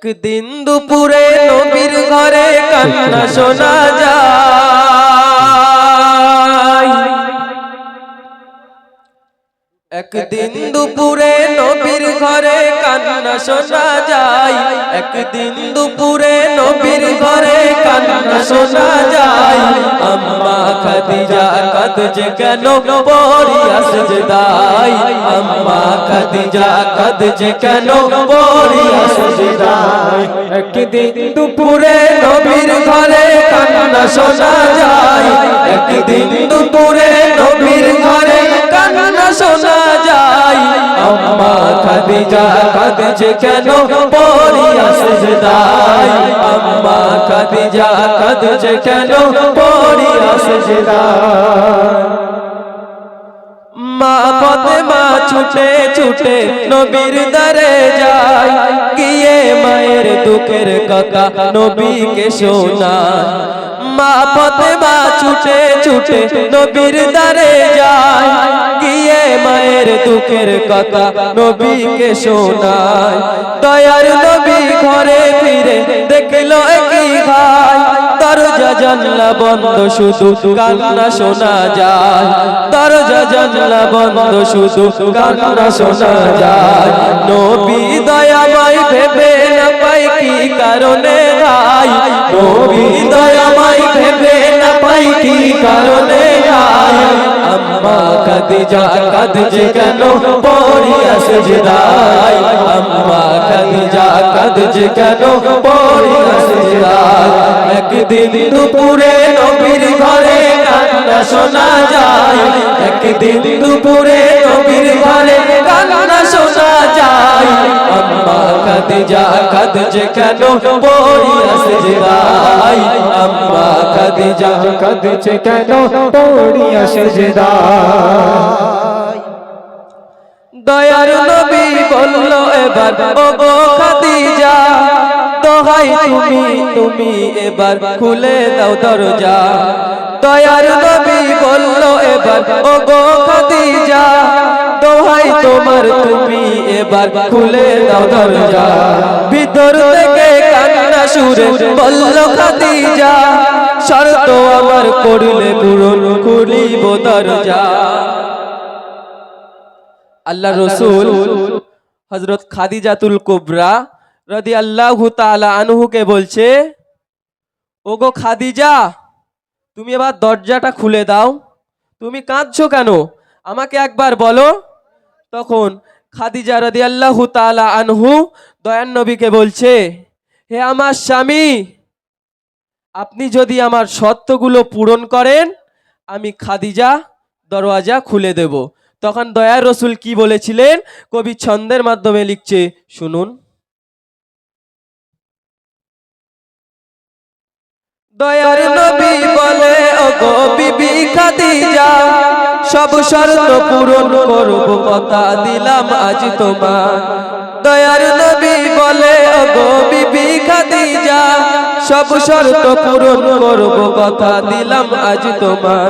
একদিন দুপুরে নবীর ঘরে কান্না শোনা যায়। একদিন দুপুরে নবীর ঘরে কান্না শোনা যায়। একদিন দুপুরে নবীর ঘরে কান্না শোনা যায়। আম্মা খাদিজা কাঁদছে কেন পড়িয়া সিজদায়। আম্মা খাদিজা কাঁদছে কেন পড়িয়া সিজদায়। একদিন দুপুরে নবীর ঘরে কান্না শোনা যায়। একদিন দুপুরে নবীর ঘরে কান্না শোনা যায়। আম্মা খাদিজা কাঁদছে কেন পড়িয়া সিজদায়। আম্মা খাদিজা কাঁদছে কেন পড়িয়া সিজদায়। মা ফাতেমা ছুটে ছুটে নবীর দরে যায়। গিয়ে মায়ের দুঃখের কথা নবীকে শোনায়। মা ফাতেমা ছুটে ছুটে নবীর দরে যায়। গিয়ে মায়ের দুঃখের কথা নবীকে শোনায়। দয়ার নবী ঘরে ফিরে দেখলো একই ভাই। দরজা জানলা বন্ধ শুধু কান্না শোনা যায়। দরজা জানলা বন্ধ শুধু কান্না শোনা যায়। নবী দয়াময় ভেবে না পাই কি কারণে ভাই। নবী দয়াময় ভেবে না পাই কি কারণে ভাই। আম্মা খাদিজা কাঁদছে কেন পড়িয়া সিজদায়। আম্মা খাদিজা কাঁদছে কেন পড়িয়া সিজদায়। একদিন দুপুরে নবীর ঘরে কান্না শোনা যায়। একদিন দুপুরে নবীর ঘরে কান্না শোনা যায়। আম্মা খাদিজা কাঁদছে কেন পড়িয়া সিজদায়। আম্মা খাদিজা কাঁদছে কেন পড়িয়া সিজদায়। দয়ার নবী বলল এবার ওগো খাদিজা, দোহাই তুমি এবার খুলে দাও দরজা। দয়ার নবী বলল এবার ওগো খাদিজা, দোহাই তোমার তুমি এবার খুলে দাও দরজা। ভিতর থেকে কান্না সুরে বলল খাদিজা, শর্ত আমার করলে পূরণ খুলিব দরজা। আল্লাহ রসুল হযরত খাদিজাতুল কুবরা রাদিয়াল্লাহু তাআলা আনহুকে বলছে, ওগো খাদিজা, তুমি এবার দরজাটা খুলে দাও। তুমি কাঁদছো কেন, আমাকে একবার বলো। তখন খাদিজা রাদিয়াল্লাহু তাআলা আনহু দয়ার নবীকে বলছে, হে আমার স্বামী, আপনি যদি আমার শর্তগুলো পূরণ করেন আমি খাদিজা দরওয়াজা খুলে দেব। তখন দয়ার রসুল কি বলেছিলেন কবি ছন্দের মাধ্যমে লিখছে, শুনুন। দয়ার নবী বলে, ওগো বিবি খাদিজা, সব শর্ত পূরণ করব কথা দিলাম আজ তোমার। দয়ার নবী বলে, ওগো বিবি খাদিজা, সব শর্ত পূরণ করব কথা দিলাম আজ তোমার।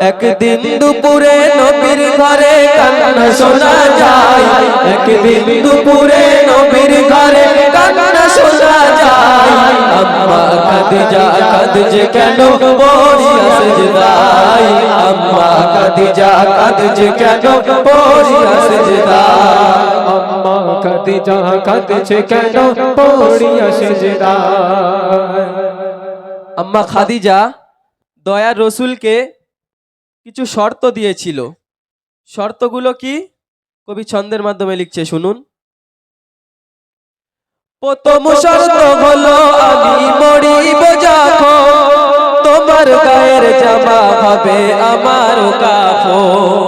একদিন দুপুরে নবীর ঘরে কান্না শোনা যায়। একদিন দুপুরে নবীর ঘরে কান্না শোনা যায়। আম্মা খাদিজা কাঁদছে কেন পড়িয়া সিজদায়। আম্মা খাদিজা কাঁদছে কেন পড়িয়া সিজদায়। আম্মা খাদিজা কাঁদছে কেন পড়িয়া সিজদায়। আম্মা খাদিজা দয়ার রসুলকে কিছু শর্ত দিয়েছিল। শর্তগুলো কি কবি ছন্দের মাধ্যমে লিখছে, শুনুন। প্রথম শর্ত হলো আমি মরিব যখন তোমার গায়ের জামা হবে আমার কাফন।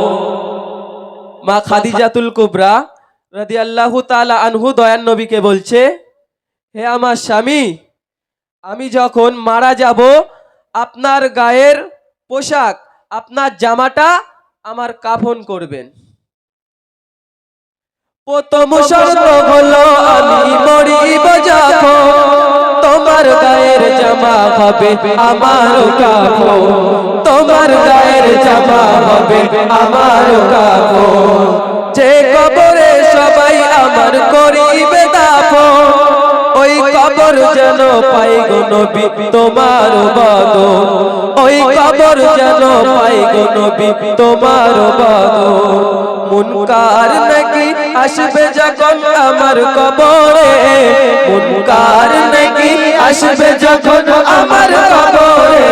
মা খাদিজাতুল কুবরা রাদিয়াল্লাহু তাআলা আনহু দয়ার নবীকে বলছে, হে আমার স্বামী, আমি যখন মারা যাব আপনার গায়ের পোশাক, আপনার জামাটা আমার কাফন করবেন। প্রথম শর্ত হলো আমি মরিব যখন তোমার গায়ের জামা হবে আমার কাফন। তোমার গায়ের জামা হবে আমার কাফন। যে কবরে সবাই আমার করিবে দাফন, ওই কবর যেন পাই গো নবী তোমার বদন, ওই কবর যেন পাই গো নবী তোমার বদন। মুনকার নাকি আসবে যখন আমার কবরে, মুনকার নাকি আসবে যখন আমার কবরে,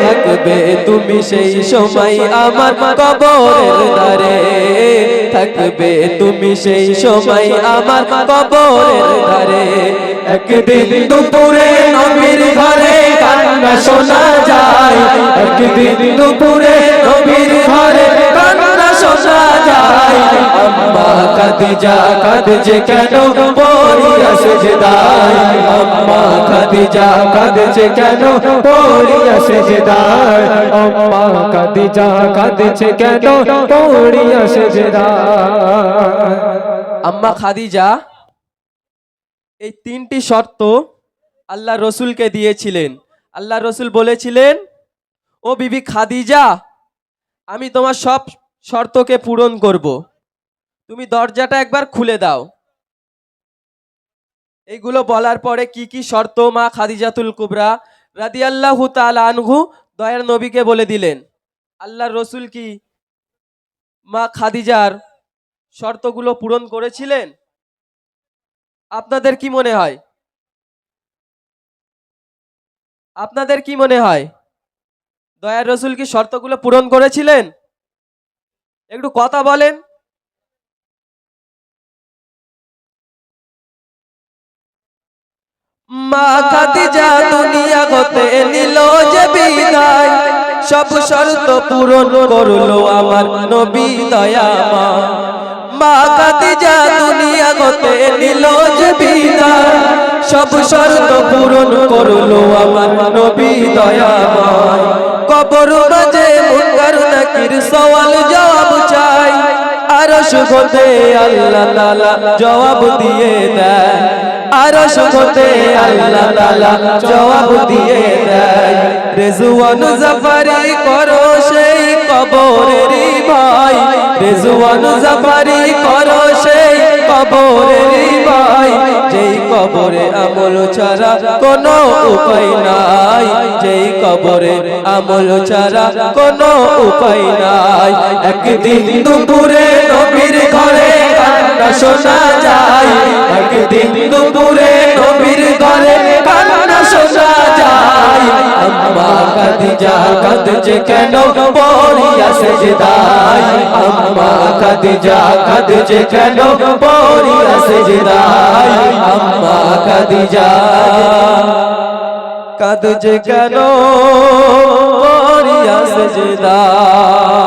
থাকবে তুমি সেই সময় আমার কবরের ধারে, থাকবে তুমি সেই সময় আমার কবরের ধারে। একদিন দুপুরে নবীর ঘরে কান্না শোনা যায়, একদিন দুপুরে নবীর ঘরে কান্না শোনা যায়। আম্মা খাদিজা কাঁদছে কেন পড়িয়া সিজদায়, আম্মা খাদিজা কাঁদছে কেন পড়িয়া সিজদায়, আম্মা খাদিজা কাঁদছে কেন পড়িয়া সিজদায়। আম্মা খাদিজা এই তিনটি শর্ত আল্লাহ রসুলকে দিয়েছিলেন। আল্লাহ রসুল বলেছিলেন, ও বিবি খাদিজা, আমি তোমার সব শর্তকে পূরণ করব, তুমি দরজাটা একবার খুলে দাও। এইগুলো বলার পরে কি কি শর্ত মা খাদিজাতুল কুবরা রাদিয়াল্লাহু তাআলা আনহু দয়ার নবীকে বলে দিলেন। আল্লাহর রসুল কি মা খাদিজার শর্তগুলো পূরণ করেছিলেন? আপনাদের কি মনে হয়? আপনাদের কি মনে হয় দয়ার রসুল কি শর্তগুলো পূরণ করেছিলেন? একটু কথা বলেন। মা খাদিজা দুনিয়া হতে নিল যে বিদায়, সব শর্ত পূরণ করলো আমার নবী দয়াময়। মা খাদিজা দুনিয়া হতে নিল যে বিদায়, সব শর্ত পূরণ করলো আমার নবী দয়াময়। কবর মাঝে মুনকার নাকির সওয়াল জবাব চাই, আরশ হতে আল্লাহ তাআলা জবাব দিয়ে দেয়, আরশ হতে আল্লাহ তাআলা জবাব দিয়ে দেয়। রেজওয়ান জাফারি করো সেই কবরের ভাই, রেজওয়ান জাফারি করো সেই কবরের ভাই, যেই কবরে আমল ছাড়া কোনো উপায় নাই, যেই কবরে আমল ছাড়া কোনো উপায় নাই। একদিন দুপুরে নবীর ঘরে কান্না শোনা যায়, একদিন দুপুরে নবীর ঘরে কান্না শোনা যায়। আম্মা খাদিজা কাঁদছে কেন পড়িয়া সিজদায়, আম্মা খাদিজা কাঁদছে কেন পড়িয়া সিজদায়, আম্মা খাদিজা কাঁদছে কেন পড়িয়া সিজদায়।